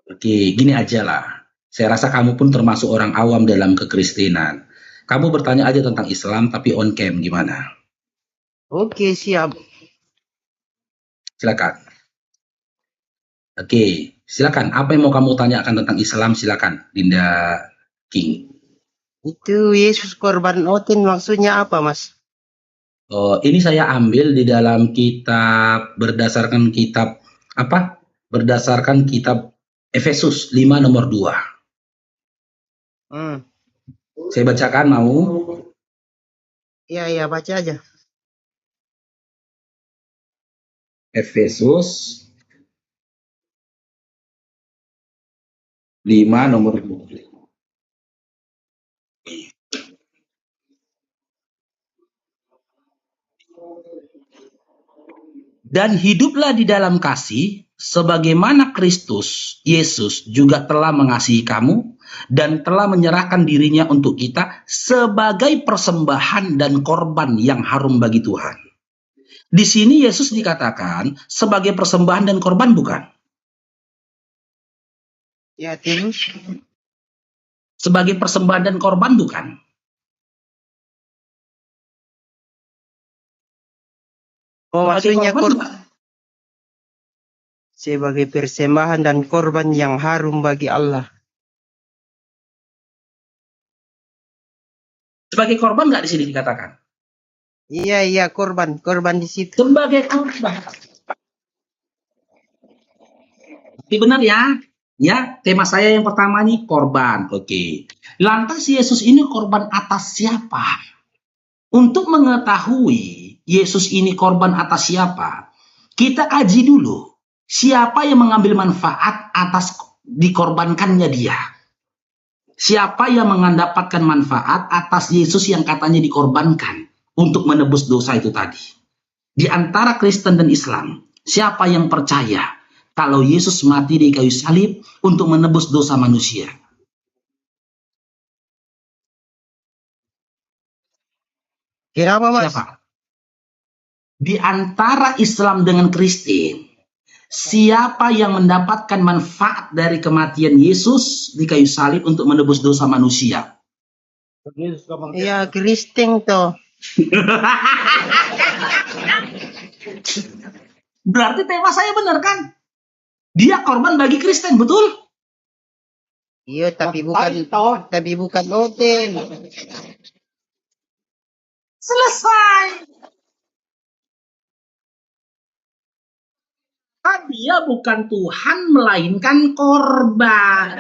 Oke, gini aja lah. Saya rasa kamu pun termasuk orang awam dalam kekristenan. Kamu bertanya aja tentang Islam tapi on cam gimana? Oke, siap. Silakan. Oke, silakan. Apa yang mau kamu tanyakan tentang Islam? Silakan, Dinda King. Itu Yesus korban oten maksudnya apa, Mas? Oh, ini saya ambil di dalam kitab apa? Berdasarkan kitab Efesus 5 nomor 2. Hmm. Saya bacakan mau. Iya, iya, baca aja. Efesus 5 nomor 2. Dan hiduplah di dalam kasih, sebagaimana Kristus Yesus juga telah mengasihi kamu dan telah menyerahkan dirinya untuk kita sebagai persembahan dan korban yang harum bagi Tuhan. Di sini Yesus dikatakan sebagai persembahan dan korban, bukan? Ya, terus. Sebagai persembahan dan korban, bukan? Oh, Sebagai maksudnya korban, bukan? sebagai persembahan dan korban yang harum bagi Allah. Sebagai korban nggak di sini dikatakan? Iya, iya, korban di situ. Sebagai korban. Tapi benar ya. Ya, tema saya yang pertama nih korban. Oke. Lantas Yesus ini korban atas siapa? Untuk mengetahui Yesus ini korban atas siapa, kita kaji dulu. Siapa yang mengambil manfaat atas dikorbankannya dia? Siapa yang mendapatkan manfaat atas Yesus yang katanya dikorbankan untuk menebus dosa itu tadi? Di antara Kristen dan Islam, siapa yang percaya kalau Yesus mati di kayu salib untuk menebus dosa manusia? Kenapa, Mas? Siapa? Di antara Islam dengan Kristen, siapa yang mendapatkan manfaat dari kematian Yesus di kayu salib untuk menebus dosa manusia? Iya, Kristen toh. Berarti tema saya benar kan? Dia korban bagi Kristen, betul? Iya, tapi bukan oten. Selesai. Kan dia bukan Tuhan, melainkan korban.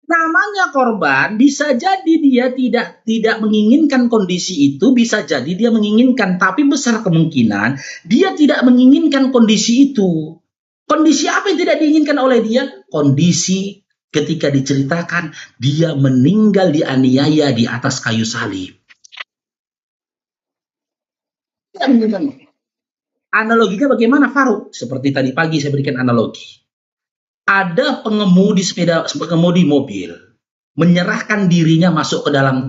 Namanya korban, bisa jadi dia tidak menginginkan kondisi itu, bisa jadi dia menginginkan, tapi besar kemungkinan dia tidak menginginkan kondisi itu. Kondisi apa yang tidak diinginkan oleh dia? Kondisi ketika diceritakan dia meninggal dianiaya di atas kayu salib. Tidak menginginkan. Analoginya bagaimana, Faruk? Seperti tadi pagi saya berikan analogi. Ada pengemudi mobil menyerahkan dirinya masuk ke dalam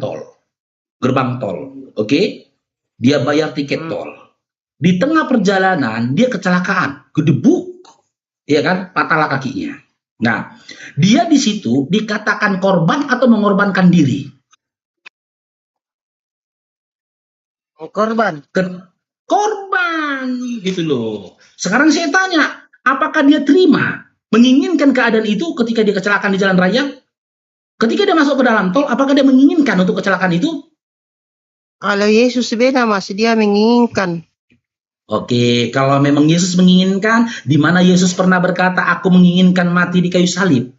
gerbang tol, oke? Dia bayar tiket tol. Di tengah perjalanan dia kecelakaan, gedebuk, ya kan, patahlah kakinya. Nah, dia di situ dikatakan korban atau mengorbankan diri? Korban. Korban, gitu loh. Sekarang saya tanya, apakah dia terima menginginkan keadaan itu ketika dia kecelakaan di jalan raya? Ketika dia masuk ke dalam tol, apakah dia menginginkan untuk kecelakaan itu? Kalau Yesus beda, Mas, dia menginginkan. Oke, kalau memang Yesus menginginkan, di mana Yesus pernah berkata, aku menginginkan mati di kayu salib?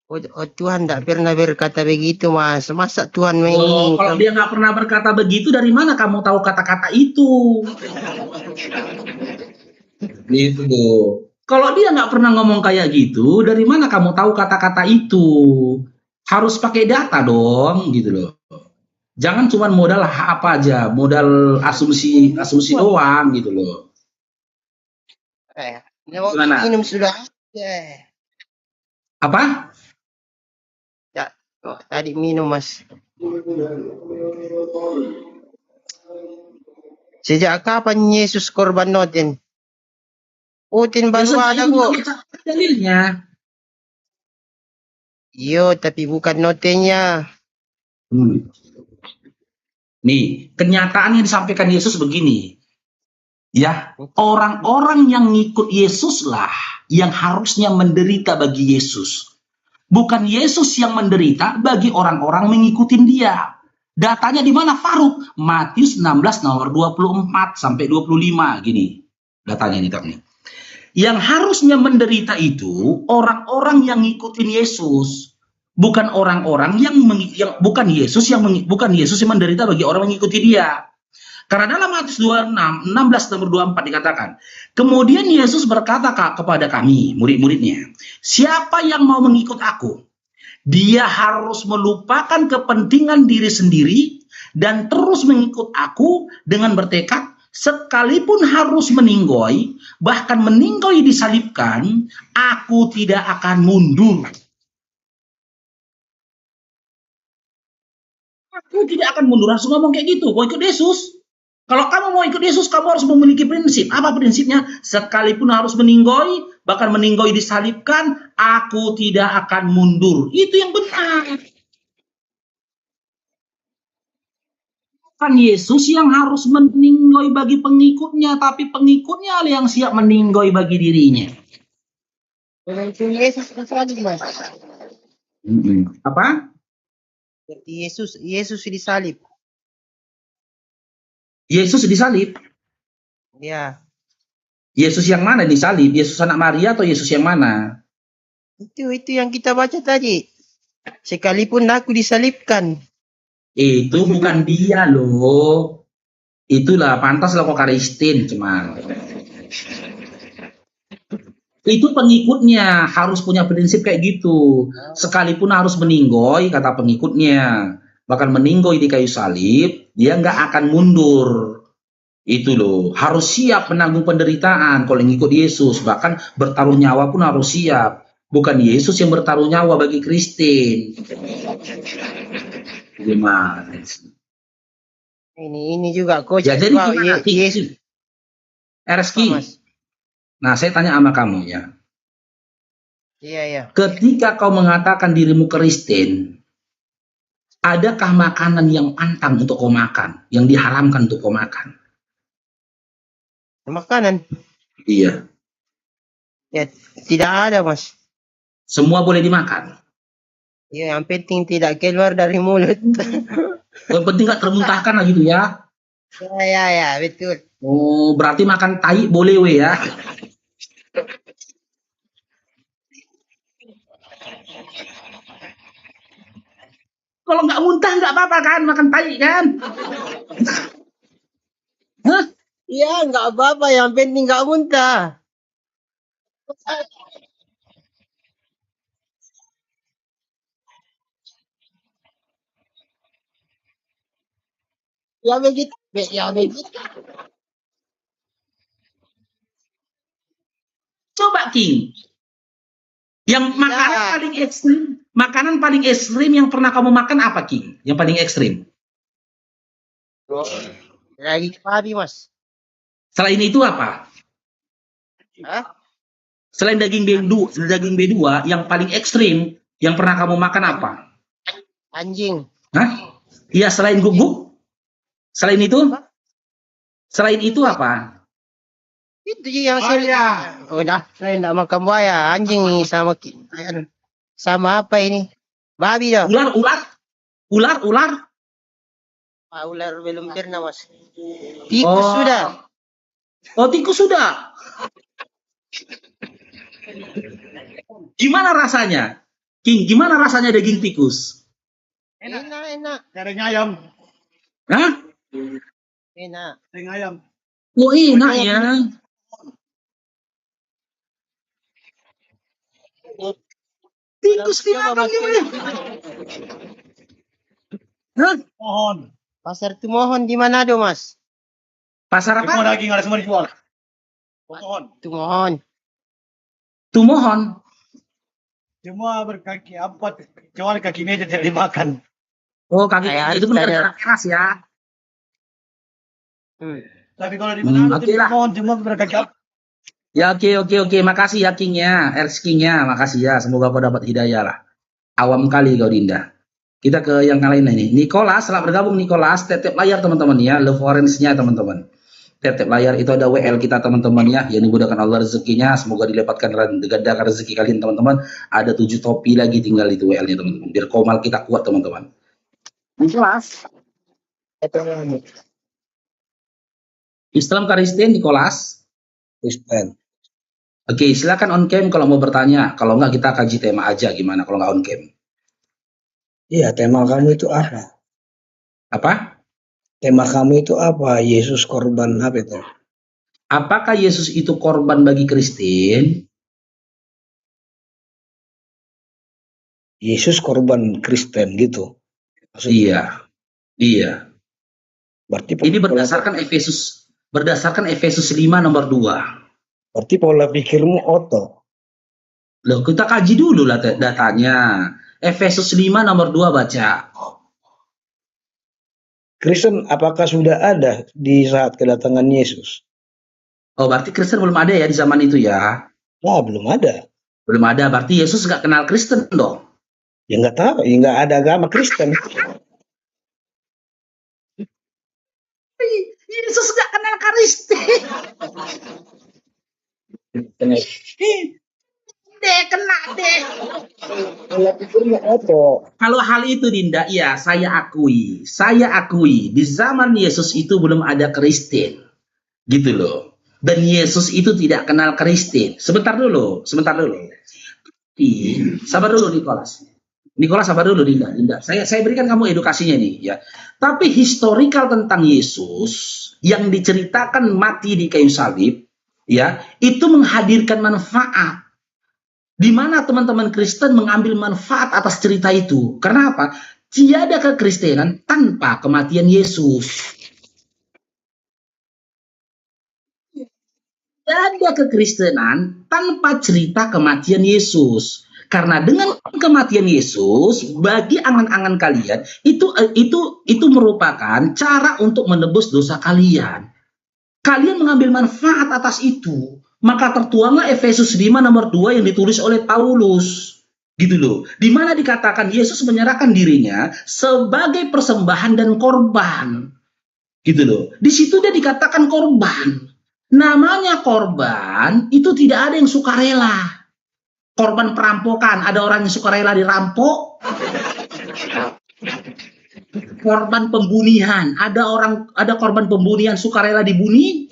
Oh, Tuhan tidak pernah berkata begitu, Mas. Masa Tuhan Oh, kalau menginginkan? dia nggak pernah berkata begitu, dari mana kamu tahu kata-kata itu? Gitu loh. Kalau dia nggak pernah ngomong kayak gitu, dari mana kamu tahu kata-kata itu? Harus pakai data dong, gitu loh. Jangan cuma modal apa aja, modal asumsi asumsi doang, gitu loh. Gimana? Minum sudah. Apa? Ya, tadi minum, Mas. Sejak kapan Yesus korban noten? Putin Ya baru sudah, ada ini kok. baca dalilnya. Yo, tapi bukan notenya. Hmm. Nih, kenyataan yang disampaikan Yesus begini. Ya, orang-orang yang ngikut Yesuslah yang harusnya menderita bagi Yesus. Bukan Yesus yang menderita bagi orang-orang mengikuti dia. Datanya di mana, Faruk? Matius 16 nomor 24 sampai 25 gini. Datanya nih, nih. Yang harusnya menderita itu orang-orang yang ngikutin Yesus, bukan orang-orang yang bukan Yesus yang menderita bagi orang mengikuti dia. Karena dalam Matius 26, 16 nomor 24 dikatakan, kemudian Yesus berkata kepada kami, murid-muridnya, siapa yang mau mengikut aku? Dia harus melupakan kepentingan diri sendiri dan terus mengikut aku dengan bertekad, sekalipun harus meninggoy, bahkan meninggoy disalibkan, aku tidak akan mundur. Aku tidak akan mundur. Langsung ngomong kayak gitu, mau ikut Yesus. Kalau kamu mau ikut Yesus, kamu harus memiliki prinsip. Apa prinsipnya? Sekalipun harus meninggoy, bahkan meninggoy disalibkan, aku tidak akan mundur. Itu yang benar. Kan Yesus yang harus meninggoy bagi pengikutnya, tapi pengikutnya yang siap meninggoy bagi dirinya. Itu Yesus disalib, Mas. Apa? Yesus disalib. Yesus disalib. Ya, Yesus yang mana disalib? Yesus anak Maria atau Yesus yang mana? itu yang kita baca tadi. Sekalipun aku disalibkan. Itu bukan dia loh. Itulah pantas lah kok Karistin cuman. Itu pengikutnya harus punya prinsip kayak gitu. Sekalipun harus meninggoy, kata pengikutnya, bahkan meninggoy di kayu salib, dia nggak akan mundur. Itu loh, harus siap menanggung penderitaan kalau ngikut Yesus, bahkan bertaruh nyawa pun harus siap. Bukan Yesus yang bertaruh nyawa bagi Kristen. Gimana? Ini juga kok. Ya jadi gimana? Yesus. Reski. Nah, saya tanya sama kamu ya. Iya. Ketika kau mengatakan dirimu Kristen, adakah makanan yang pantang untuk kau makan, yang diharamkan untuk kau makan? Makanan? Iya. Ya, tidak ada, Mas. Semua boleh dimakan? Ya, yang penting tidak keluar dari mulut. Yang penting nggak termuntahkan lah gitu ya? Ya, betul. Oh, berarti makan tai boleh we ya? Kalau nggak muntah nggak apa-apa kan, makan tai kan? Hah? Iya, nggak apa-apa. Yang penting nggak muntah. Ya begitu. Coba King, yang makanan paling ekstrim yang pernah kamu makan apa King? Yang paling ekstrim? Lagi babi, Mas. Selain itu apa? Hah? Selain daging B2, yang paling ekstrim yang pernah kamu makan apa? Anjing. Hah? Iya, selain guguk? Selain itu? Selain itu apa? Itu yang saya. Udah, saya tidak makan buaya. Anjing nih sama apa ini? Babi dah. Ular. Ular belum pernah, Mas. Tikus sudah. Oh, tikus sudah. Gimana rasanya? King, gimana rasanya daging tikus? Enak. Daging ayam. Hah? Enak. Daging ayam. Oh, enak ya. Tikus dimakan gimana? Hah? Mohon. Pasar Tumohon di Manado, Mas. Pasar Semua apa? daging ada semua dijual. Mohon. Tumohon. Tumohon. Semua berkaki empat, kecuali kaki meja tidak dimakan. Oh, kaki Kayak itu pun harus keras ya. Tapi kalau di Manado oke lah. mohon semua berkaki empat. Ya oke. Makasih ya King-nya, King-nya. Makasih ya. Semoga kau dapat hidayah lah. Awam kali kau Dinda. Kita ke yang lain ini. Nicholas, selamat bergabung Nicholas. Tetep layar teman-teman ya. Love Orange-nya teman-teman. Tetep layar itu ada WL kita teman-teman ya. Yang dimudahkan Allah rezekinya. Semoga dilepatkan gandakan rezeki kalian teman-teman. Ada 7 topi lagi tinggal itu WL-nya teman-teman. Biar komal kita kuat teman-teman. Nicholas. Islam Kristen Nicholas. Kristen. Oke, silakan on cam kalau mau bertanya. Kalau enggak kita kaji tema aja gimana kalau nggak on cam. Iya, tema kamu itu apa? Apa? Tema kamu itu apa? Yesus korban apa itu? Apakah Yesus itu korban bagi Kristen? Yesus korban Kristen gitu. Maksudnya. Iya. Berarti Ini berdasarkan Efesus 5 nomor 2. Berarti pola pikirmu oto. Loh, kita kaji dulu lah datanya. Efesus 5 nomor 2 baca. Kristen apakah sudah ada di saat kedatangan Yesus? Oh, berarti Kristen belum ada ya di zaman itu ya? Nah, belum ada. Belum ada, berarti Yesus nggak kenal Kristen dong? Ya nggak tahu, ya nggak ada agama Kristen. Yesus nggak kenal Kristen. Kena deh. Pola pikirmu oto. Kalau hal itu Dinda, ya saya akui di zaman Yesus itu belum ada Kristen, gitu loh. Dan Yesus itu tidak kenal Kristen. Sebentar dulu. Sabar dulu Nicholas. Sabar dulu Dinda. Saya berikan kamu edukasinya nih ya. Tapi historical tentang Yesus yang diceritakan mati di kayu salib, ya itu menghadirkan manfaat. Di mana teman-teman Kristen mengambil manfaat atas cerita itu. Karena apa? Tiada kekristenan tanpa kematian Yesus. Tiada kekristenan tanpa cerita kematian Yesus. Karena dengan kematian Yesus, bagi angan-angan kalian, itu merupakan cara untuk menebus dosa kalian. Kalian mengambil manfaat atas itu. Maka tertuanglah Efesus 5 nomor 2 yang ditulis oleh Paulus. Gitu loh. Di mana dikatakan Yesus menyerahkan dirinya sebagai persembahan dan korban. Gitu loh. Di situ dia dikatakan korban. Namanya korban itu tidak ada yang sukarela. Korban perampokan, ada orang yang sukarela dirampok. Korban pembunuhan, ada korban pembunuhan sukarela dibunuh.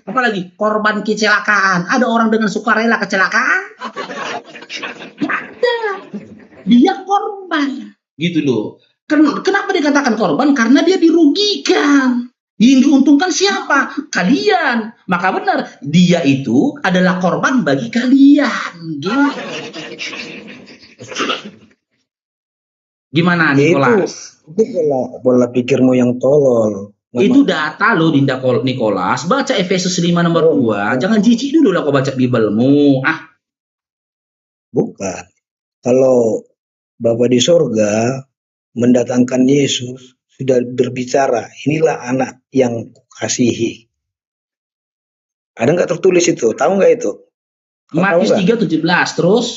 Apalagi korban kecelakaan, ada orang dengan sukarela kecelakaan. Ada, dia korban, gitu loh. Kenapa dikatakan korban? Karena dia dirugikan. Yang diuntungkan siapa? Kalian. Maka benar, dia itu adalah korban bagi kalian. Gitu. Gimana Nicholas? Itu pola pikirmu yang tolol. Itu data loh Dinda Nicholas. Baca Efesus 5 nomor 2. Jangan jijik dulu lah kau baca Bibelmu. Bukan. Kalau Bapa di sorga mendatangkan Yesus, sudah berbicara, inilah anak yang kukasihi. Ada nggak tertulis itu? Tahu nggak itu? Matius 3:17 terus.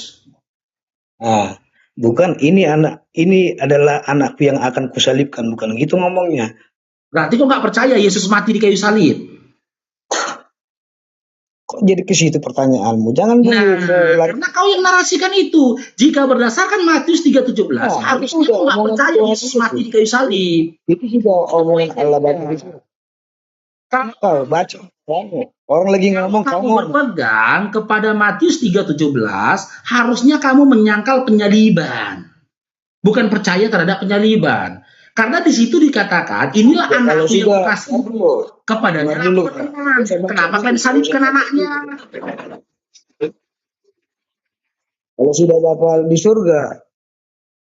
Nah, bukan ini adalah anakku yang akan kusalibkan, bukan gitu ngomongnya. Berarti kok nggak percaya Yesus mati di kayu salib? Kok jadi ke situ pertanyaanmu? Jangan karena kau yang narasikan itu. Jika berdasarkan Matius 3:17, harusnya kau nggak percaya Yesus mati di kayu salib. Itu sudah omongan Allah Bapa. Kau baca, orang lagi ngomong kamu berpegang kepada Matius 3:17, harusnya kamu menyangkal penyaliban, bukan percaya terhadap penyaliban. Karena di situ dikatakan inilah anakku yang kukasih kepadanya. Kenapa kalian salibkan anaknya? Kalau sudah Bapa di surga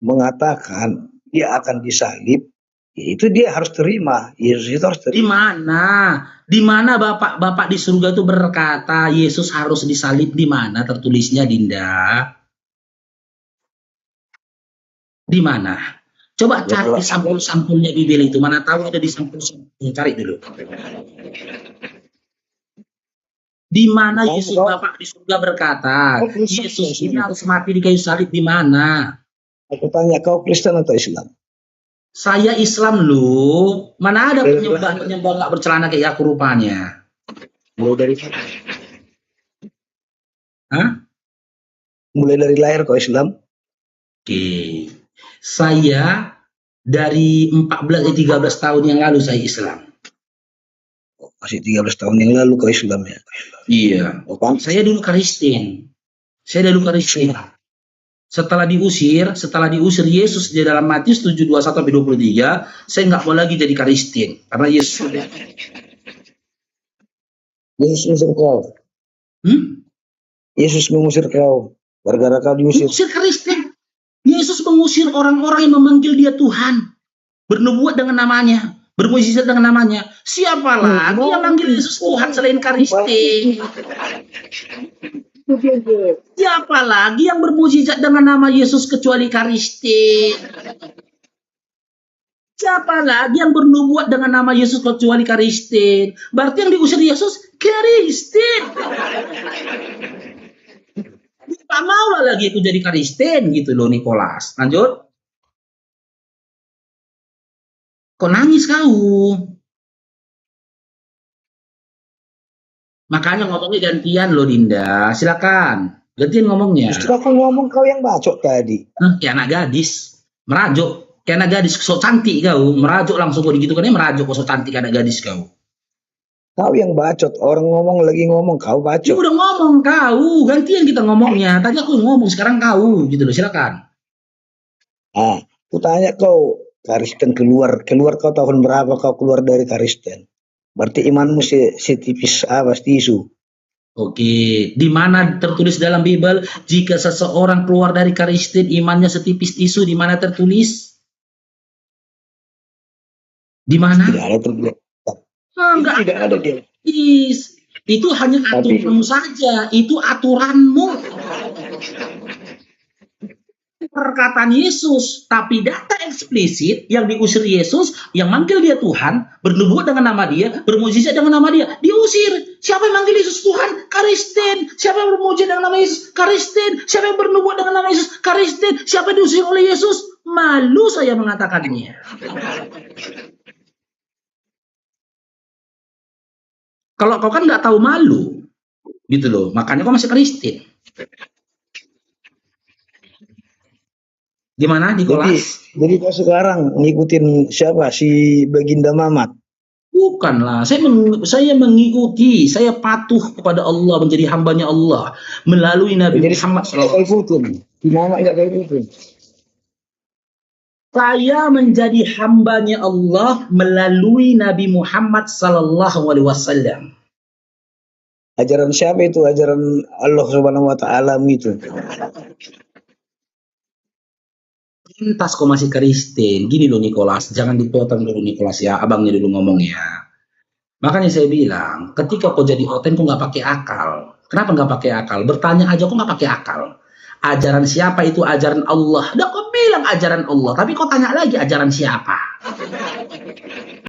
mengatakan dia akan disalib, itu dia harus terima. Yesus itu harus terima. Di mana Bapak di surga itu berkata Yesus harus disalib? Di mana tertulisnya Dinda? Di mana? Coba cari di sampul-sampulnya Bibel itu. Mana tahu ada di sampul-sampul. Cari dulu. Di mana Kamu Yesus kau, Bapak di surga berkata, kau Kristen atau Yesus ini Islam? harus mati di kayu salib di mana? Aku tanya kau Kristen atau Islam? Saya Islam loh. Mana ada Mulai dari penyembah nggak bercelana kayak aku rupanya? mulai dari Hah? mulai dari lahir kau Islam? Oke. Saya dari 13 tahun yang lalu saya Islam. Masih 13 tahun yang lalu kau Islam ya. Iya. Oh, kan? Saya dulu Kristen. Setelah diusir Yesus di dalam Matius 7:21-23, saya nggak mau lagi jadi Kristen karena Yesus sudah. Yesus mengusir kau. Yesus mengusir kau. Gara-gara kau diusir. Mengusir Kristen. Yesus mengusir orang-orang yang memanggil dia Tuhan, bernubuat dengan namanya, bermukjizat dengan namanya. Siapa lagi yang manggil Yesus Tuhan selain Kristen? Siapa lagi yang bermukjizat dengan nama Yesus kecuali Kristen? Siapa lagi yang bernubuat dengan nama Yesus kecuali Kristen? Berarti yang diusir Yesus Kristen. Tak mau lah lagi aku jadi Kristen gitu loh, Nicholas. Lanjut. Kok nangis kau? Makanya ngomongnya gantian loh, Dinda. Silakan. Gantian ngomongnya. Justru aku ngomong kau yang bacot tadi. Kayak anak gadis. Merajuk. Kayak anak gadis. Sok cantik kau. Merajuk langsung kau gitu kan. Merajuk kok sok cantik anak gadis kau. Kau yang bacot. Orang ngomong lagi ngomong. Kau Ya bacot. udah ngomong kau. Gantian kita ngomongnya. Tadi aku ngomong. Sekarang kau. Gitu loh. Silakan. Ah, aku tanya kau. Kristen keluar kau tahun berapa kau keluar dari Kristen? Berarti imanmu setipis apa tisu? Oke, di mana tertulis dalam Bible jika seseorang keluar dari Kristen imannya setipis tisu? Di mana tertulis? Di mana? Tidak ada tertulis. Enggak. Tidak ada dia. Itu hanya aturanmu saja. Itu aturanmu. Perkataan Yesus, tapi data eksplisit yang diusir Yesus, yang manggil dia Tuhan, bernubuat dengan nama dia, bermujizat dengan nama dia, diusir. Siapa yang manggil Yesus Tuhan? Kristen. Siapa yang bermujizat dengan nama Yesus? Kristen. Siapa yang bernubuat dengan nama Yesus? Kristen. Siapa yang diusir oleh Yesus? Malu saya mengatakannya. Kalau kau kan nggak tahu malu, gitu loh. Makanya kau masih Kristen. Gimana di kelas? Jadi kau sekarang ngikutin siapa? Si Baginda Mamat? Bukanlah, saya mengikuti, saya patuh kepada Allah, menjadi hambanya Allah melalui Nabi Jadi Muhammad tidak kau ikutin. Si Mamat tidak kau ikutin. Saya menjadi hambanya Allah melalui Nabi Muhammad Sallallahu Alaihi Wasallam. Ajaran siapa itu? Ajaran Allah Subhanahu Wa Taala itu. Pintas kau masih Kristen. Gini loh Nicholas, jangan dipotong dulu Nicholas ya, abangnya dulu ngomong ya. Makanya saya bilang, ketika kau jadi oten kau nggak pakai akal. Kenapa nggak pakai akal? Bertanya aja kau nggak pakai akal. Ajaran siapa itu? Ajaran Allah. Udah kau bilang ajaran Allah, tapi kau tanya lagi ajaran siapa?